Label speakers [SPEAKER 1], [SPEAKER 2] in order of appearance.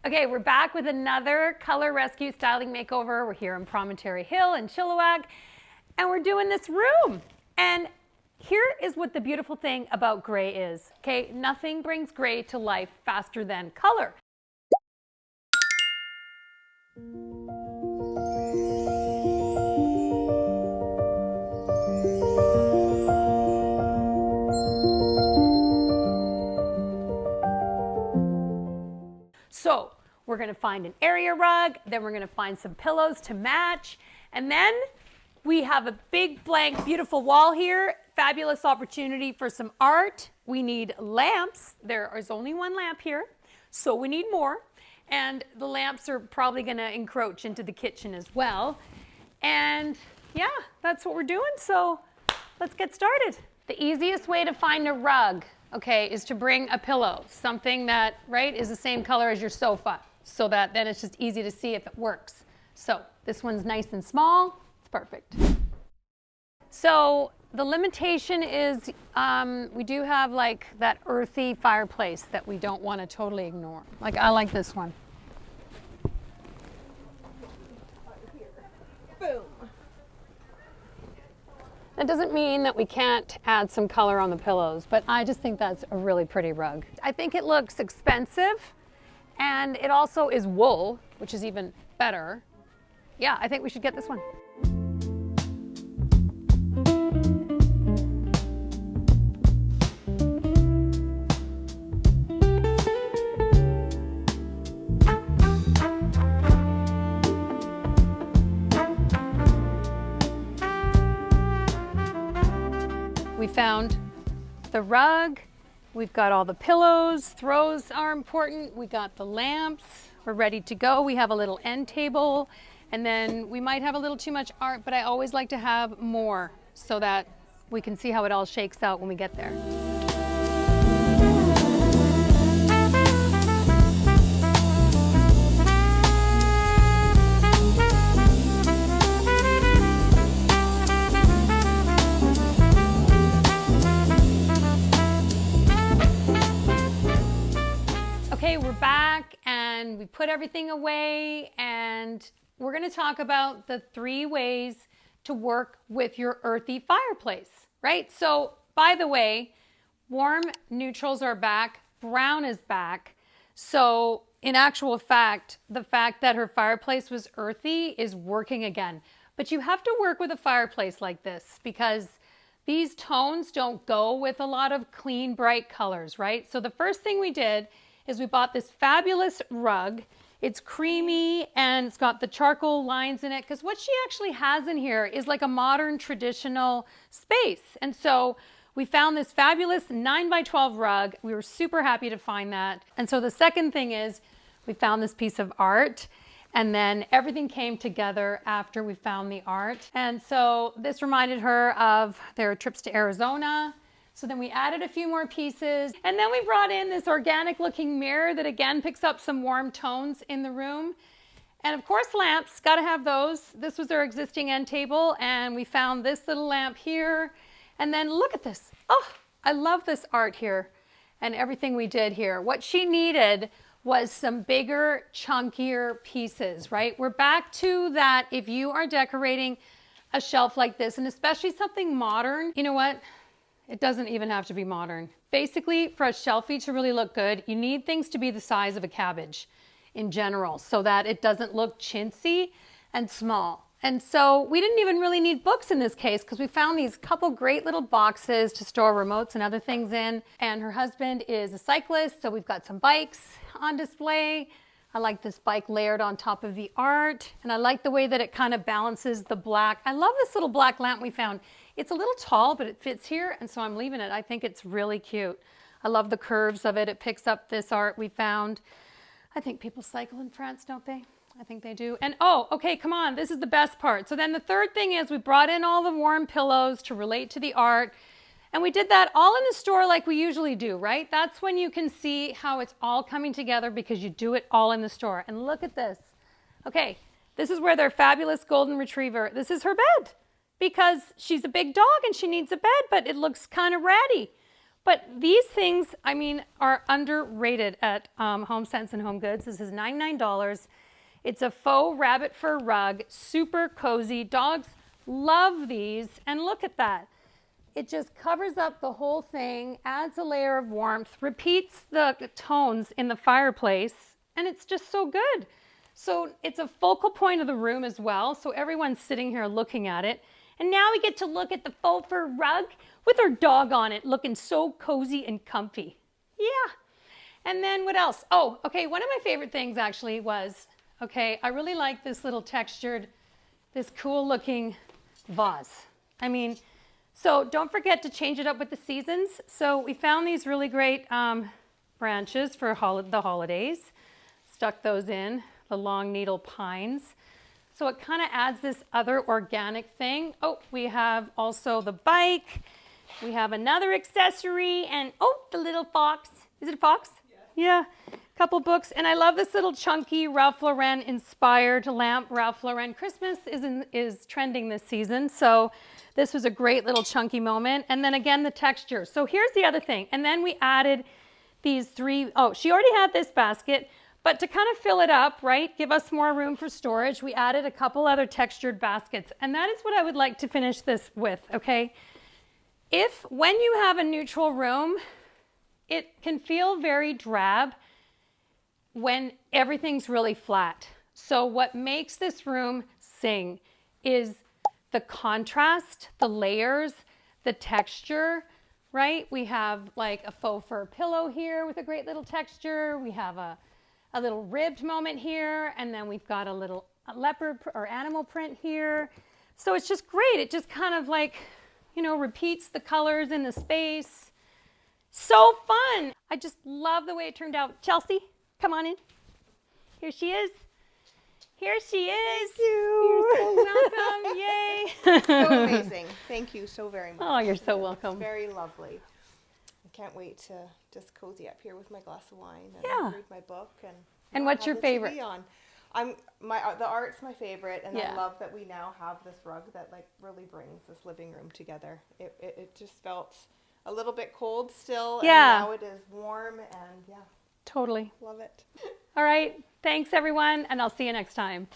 [SPEAKER 1] Okay, we're back with another color rescue styling makeover. We're here in Promontory Hill in Chilliwack, and we're doing this room. And here is what the beautiful thing about gray is. Okay, nothing brings gray to life faster than color. So we're going to find an area rug, then we're going to find some pillows to match, and then we have a big blank beautiful wall here. Fabulous opportunity for some art. We need lamps. There is only one lamp here, so we need more, and the lamps are probably going to encroach into the kitchen as well. And yeah, that's what we're doing, so let's get started. The easiest way to find a rug, okay, is to bring a pillow, something that, right, is the same color as your sofa, so that then it's just easy to see if it works. So this one's nice and small, it's perfect. So the limitation is we do have like that earthy fireplace that we don't want to totally ignore. Like I like this one. Boom. That doesn't mean that we can't add some color on the pillows, but I just think that's a really pretty rug. I think it looks expensive, and it also is wool, which is even better. Yeah, I think we should get this one. We found the rug, we've got all the pillows, throws are important, we got the lamps, we're ready to go. We have a little end table, and then we might have a little too much art, but I always like to have more so that we can see how it all shakes out when we get there. Okay, we're back and we put everything away, and we're going to talk about the 3 ways to work with your earthy fireplace, right? So, by the way, warm neutrals are back, brown is back. So, in actual fact, the fact that her fireplace was earthy is working again. But you have to work with a fireplace like this because these tones don't go with a lot of clean, bright colors, right? So the first thing we did is we bought this fabulous rug. It's creamy and it's got the charcoal lines in it, because what she actually has in here is like a modern traditional space. And so we found this fabulous 9x12 rug. We were super happy to find that. And so the second thing is we found this piece of art, and then everything came together after we found the art. And so this reminded her of their trips to Arizona. So then we added a few more pieces, and then we brought in this organic looking mirror that again picks up some warm tones in the room. And of course lamps, gotta have those. This was our existing end table, and we found this little lamp here. And then look at this. Oh, I love this art here and everything we did here. What she needed was some bigger, chunkier pieces, right? We're back to that. If you are decorating a shelf like this, and especially something modern, you know what? It doesn't even have to be modern. Basically, for a shelfie to really look good, you need things to be the size of a cabbage in general so that it doesn't look chintzy and small. And so we didn't even really need books in this case because we found these couple great little boxes to store remotes and other things in. And her husband is a cyclist, so we've got some bikes on display. I like this bike layered on top of the art, and I like the way that it kind of balances the black. I love this little black lamp we found. It's a little tall, but it fits here, and so I'm leaving it. I think it's really cute. I love the curves of it. It picks up this art we found. I think people cycle in France, don't they? I think they do. And oh, okay, come on. This is the best part. So then the third thing is we brought in all the warm pillows to relate to the art. And we did that all in the store like we usually do, right? That's when you can see how it's all coming together because you do it all in the store. And look at this. Okay, this is where their fabulous golden retriever, this is her bed because she's a big dog and she needs a bed, but it looks kind of ratty. But these things, I mean, are underrated at Home Sense and Home Goods. This is $99. It's a faux rabbit fur rug, super cozy. Dogs love these. And look at that. It just covers up the whole thing, adds a layer of warmth, repeats the tones in the fireplace, and it's just so good. So it's a focal point of the room as well. So everyone's sitting here looking at it. And now we get to look at the faux fur rug with our dog on it, looking so cozy and comfy. Yeah. And then what else? Oh, okay, one of my favorite things actually was, okay, I really like this little textured, this cool looking vase. I mean, so don't forget to change it up with the seasons. So we found these really great branches for the holidays. Stuck those in, the long needle pines. So it kind of adds this other organic thing. Oh, we have also the bike. We have another accessory and, oh, the little fox. Is it a fox? Yeah. Yeah, a couple books. And I love this little chunky Ralph Lauren inspired lamp. Ralph Lauren Christmas is trending this season. So this was a great little chunky moment. And then again, the texture. So here's the other thing. And then we added these three, oh, she already had this basket. But to kind of fill it up, right, give us more room for storage, we added a couple other textured baskets. And that is what I would like to finish this with, okay? When you have a neutral room, it can feel very drab when everything's really flat. So what makes this room sing is the contrast, the layers, the texture, right? We have like a faux fur pillow here with a great little texture. We have a little ribbed moment here, and then we've got a little leopard or animal print here. So it's just great. It just kind of like, you know, repeats the colors in the space. So fun. I just love the way it turned out. Chelsea, come on in. Here she is. Here she is.
[SPEAKER 2] Thank you.
[SPEAKER 1] You're so welcome. Yay.
[SPEAKER 2] So amazing. Thank you so very much.
[SPEAKER 1] Oh, you're so welcome.
[SPEAKER 2] It's very lovely. I can't wait to just cozy up here with my glass of wine and read my book and
[SPEAKER 1] what's your favorite?
[SPEAKER 2] TV on. The art's my favorite, and
[SPEAKER 1] Yeah.
[SPEAKER 2] I love that we now have this rug that like really brings this living room together. It just felt a little bit cold still,
[SPEAKER 1] Yeah.
[SPEAKER 2] and now it is warm, and yeah,
[SPEAKER 1] Totally.
[SPEAKER 2] love it.
[SPEAKER 1] All right. Thanks, everyone, and I'll see you next time.